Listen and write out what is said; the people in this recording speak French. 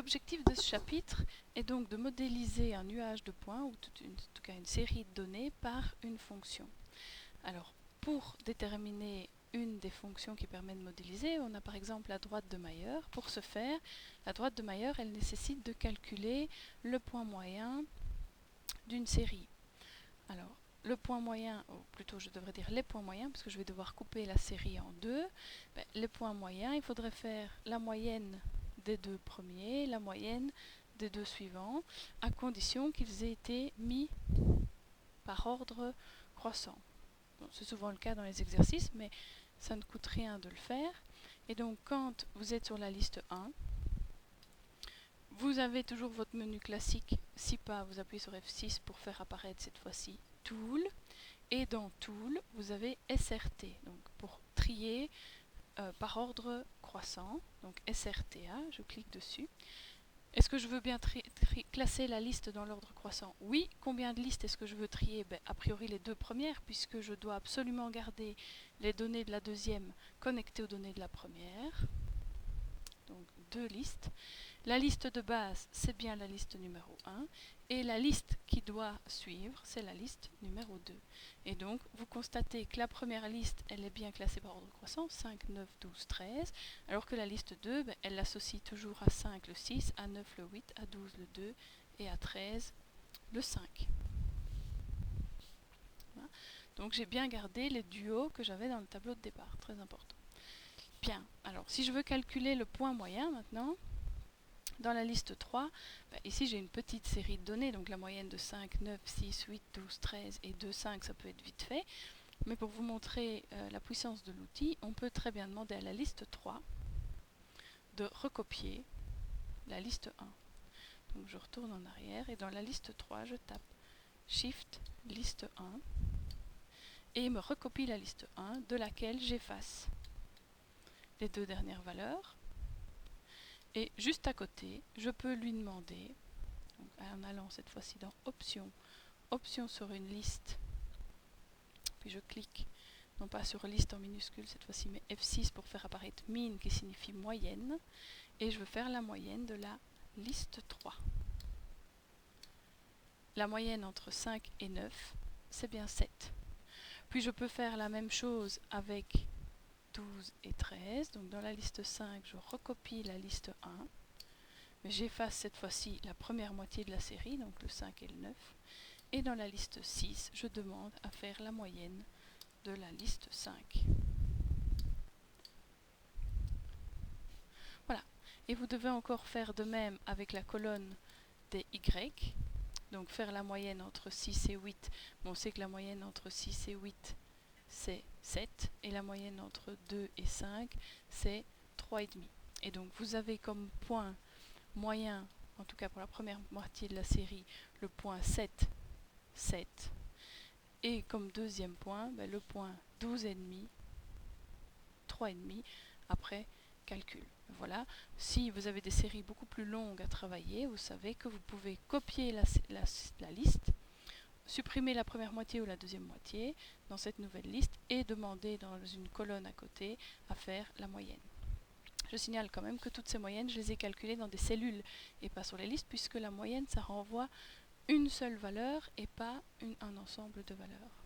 L'objectif de ce chapitre est donc de modéliser un nuage de points, ou en tout cas une série de données, par une fonction. Alors, pour déterminer une des fonctions qui permet de modéliser, on a par exemple la droite de Mayer. Pour ce faire, la droite de Mayer, elle nécessite de calculer le point moyen d'une série. Alors, le point moyen, ou plutôt je devrais dire les points moyens, parce que je vais devoir couper la série en deux. Les points moyens, il faudrait faire la moyenne des deux premiers, la moyenne des deux suivants, à condition qu'ils aient été mis par ordre croissant. Bon, c'est souvent le cas dans les exercices, mais ça ne coûte rien de le faire. Et donc, quand vous êtes sur la liste 1, vous avez toujours votre menu classique. Si pas, vous appuyez sur F6 pour faire apparaître cette fois-ci Tool. Et dans Tool, vous avez SRT, donc pour trier par ordre croissant. Donc SRTA, je clique dessus. Est-ce que je veux bien classer la liste dans l'ordre croissant? Oui. Combien de listes est-ce que je veux trier? A priori les deux premières, puisque je dois absolument garder les données de la deuxième connectées aux données de la première. Donc deux listes. La liste de base, c'est bien la liste numéro 1. Et la liste qui doit suivre, c'est la liste numéro 2. Et donc, vous constatez que la première liste, elle est bien classée par ordre croissant, 5, 9, 12, 13. Alors que la liste 2, elle l'associe toujours à 5 le 6, à 9 le 8, à 12 le 2 et à 13 le 5. Voilà. Donc j'ai bien gardé les duos que j'avais dans le tableau de départ, très important. Bien, alors si je veux calculer le point moyen maintenant, dans la liste 3, ici j'ai une petite série de données, donc la moyenne de 5, 9, 6, 8, 12, 13 et 2, 5, ça peut être vite fait. Mais pour vous montrer la puissance de l'outil, on peut très bien demander à la liste 3 de recopier la liste 1. Donc je retourne en arrière et dans la liste 3, je tape Shift liste 1 et il me recopie la liste 1 de laquelle j'efface les deux dernières valeurs. Et juste à côté, je peux lui demander, donc en allant cette fois-ci dans Options, Options sur une liste, puis je clique, non pas sur liste en minuscule cette fois-ci, mais F6 pour faire apparaître min qui signifie moyenne, et je veux faire la moyenne de la liste 3. La moyenne entre 5 et 9, c'est bien 7. Puis je peux faire la même chose avec 12 et 13. Donc dans la liste 5, je recopie la liste 1. Mais j'efface cette fois-ci la première moitié de la série, donc le 5 et le 9. Et dans la liste 6, je demande à faire la moyenne de la liste 5. Voilà. Et vous devez encore faire de même avec la colonne des Y. Donc faire la moyenne entre 6 et 8. Bon, on sait que la moyenne entre 6 et 8, c'est 7. Et la moyenne entre 2 et 5, c'est 3,5. Et donc vous avez comme point moyen, en tout cas pour la première moitié de la série, le point 7, 7. Et comme deuxième point, le point 12,5, 3,5, après calcul. Voilà. Si vous avez des séries beaucoup plus longues à travailler, vous savez que vous pouvez copier la liste, supprimer la première moitié ou la deuxième moitié dans cette nouvelle liste et demander dans une colonne à côté à faire la moyenne. Je signale quand même que toutes ces moyennes, je les ai calculées dans des cellules et pas sur les listes, puisque la moyenne, ça renvoie une seule valeur et pas un ensemble de valeurs.